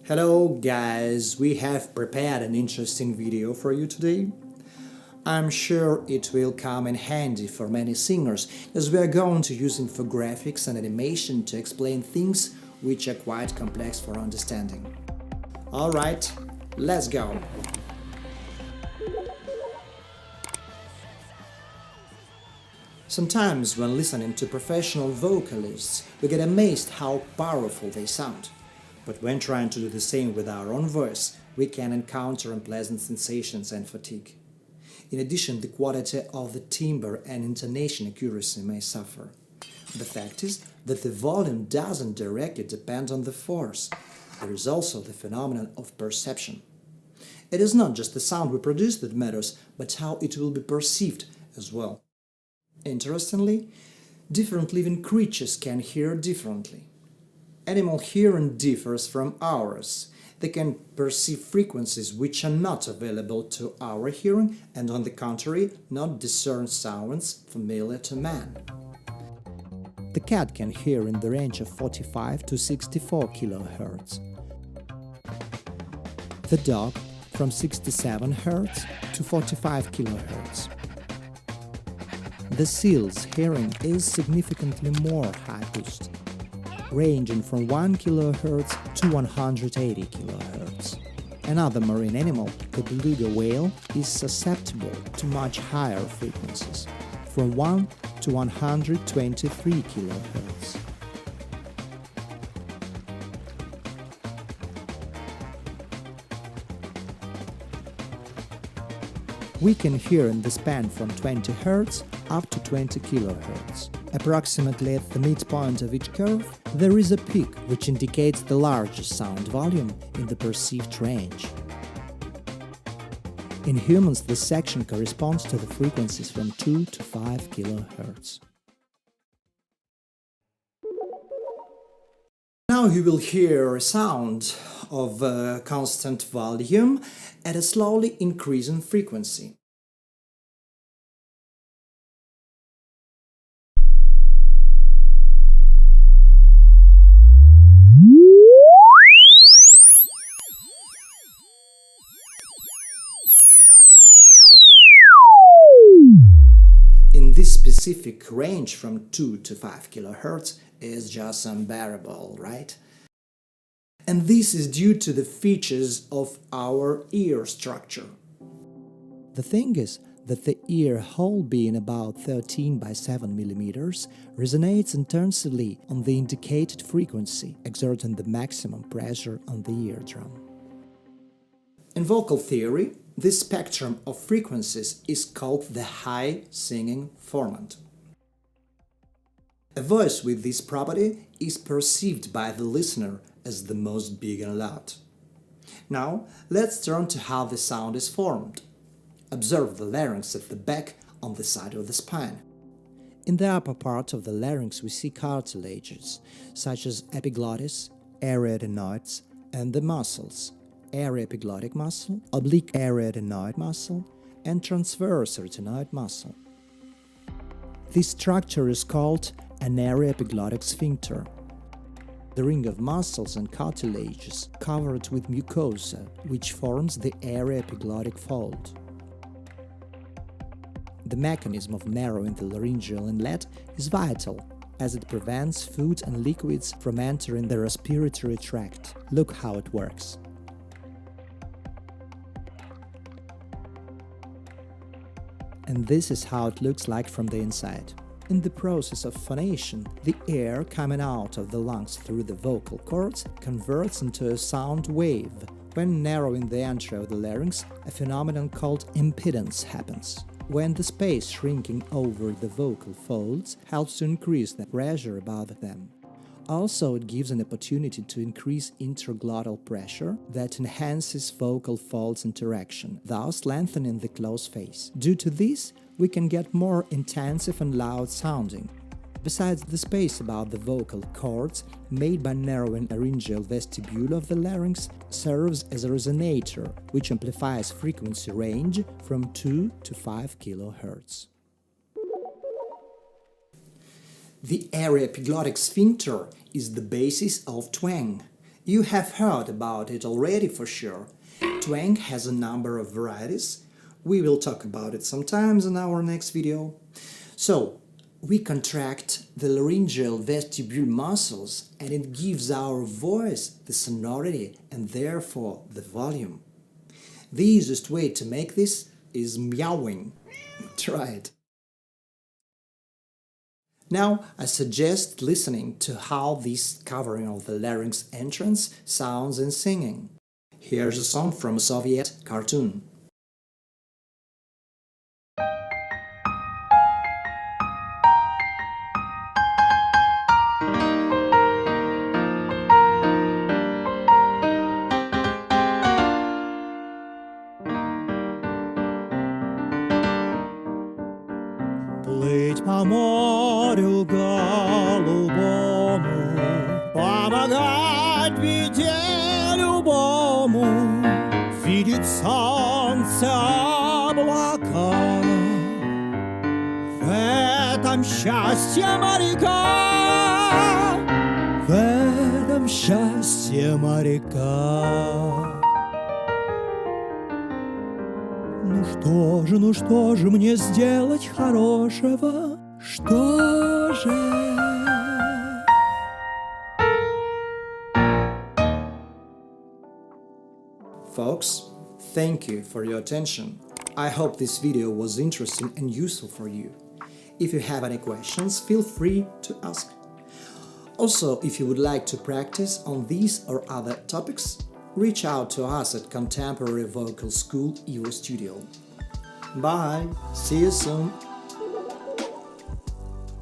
Hello guys, we have prepared an interesting video for you today. I'm sure it will come in handy for many singers, as we are going to use infographics and animation to explain things which are quite complex for understanding. Alright, let's go! Sometimes when listening to professional vocalists, we get amazed how powerful they sound. But when trying to do the same with our own voice, we can encounter unpleasant sensations and fatigue. In addition, the quality of the timbre and intonation accuracy may suffer. The fact is that the volume doesn't directly depend on the force. There is also the phenomenon of perception. It is not just the sound we produce that matters, but how it will be perceived as well. Interestingly, different living creatures can hear differently. Animal hearing differs from ours. They can perceive frequencies which are not available to our hearing and, on the contrary, not discern sounds familiar to man. The cat can hear in the range of 45 to 64 kHz. The dog from 67 Hz to 45 kHz. The seal's hearing is significantly more high-pitched, ranging from 1 kHz to 180 kHz. Another marine animal, the beluga whale, is susceptible to much higher frequencies, from 1 to 123 kHz. We can hear in the span from 20 Hz up to 20 kHz. Approximately at the midpoint of each curve, there is a peak which indicates the largest sound volume in the perceived range. In humans, this section corresponds to the frequencies from 2 to 5 kHz. Now you will hear a sound of a constant volume at a slowly increasing frequency. In this specific range from 2 to 5 kHz is just unbearable, right? And this is due to the features of our ear structure. The thing is that the ear hole, being about 13 by 7 mm, resonates intensively on the indicated frequency, exerting the maximum pressure on the eardrum. In vocal theory, this spectrum of frequencies is called the high singing formant. A voice with this property is perceived by the listener as the most big and loud. Now, let's turn to how the sound is formed. Observe the larynx at the back on the side of the spine. In the upper part of the larynx we see cartilages, such as epiglottis, areadenoids, and the muscles, aryepiglottic muscle, oblique areadenoid muscle, and transverse arytenoid muscle. This structure is called an aryepiglottic sphincter. The ring of muscles and cartilages covered with mucosa, which forms the aryepiglottic fold. The mechanism of narrowing the laryngeal inlet is vital, as it prevents food and liquids from entering the respiratory tract. Look how it works. And this is how it looks like from the inside. In the process of phonation, the air coming out of the lungs through the vocal cords converts into a sound wave. When narrowing the entry of the larynx, a phenomenon called impedance happens, when the space shrinking over the vocal folds helps to increase the pressure above them. Also, it gives an opportunity to increase interglottal pressure that enhances vocal folds interaction, thus lengthening the closed face. Due to this, we can get more intensive and loud sounding. Besides, the space above the vocal cords, made by narrowing laryngeal vestibule of the larynx, serves as a resonator, which amplifies frequency range from 2 to 5 kHz. The aryepiglottic sphincter is the basis of twang. You have heard about it already for sure. Twang has a number of varieties. We will talk about it sometimes in our next video. So, we contract the laryngeal vestibule muscles and it gives our voice the sonority and therefore the volume. The easiest way to make this is meowing. Try it. Now, I suggest listening to how this covering of the larynx entrance sounds in singing. Here's a song from a Soviet cartoon. Плыть по морю голубому, помогать беде любому, видеть солнце облака. В этом счастье моряка, в этом счастье моряка. Ну что же мне сделать хорошего? Что же? Folks, thank you for your attention. I hope this video was interesting and useful for you. If you have any questions, feel free to ask. Also, if you would like to practice on these or other topics, reach out to us at Contemporary Vocal School EVO-studio. Bye! See you soon!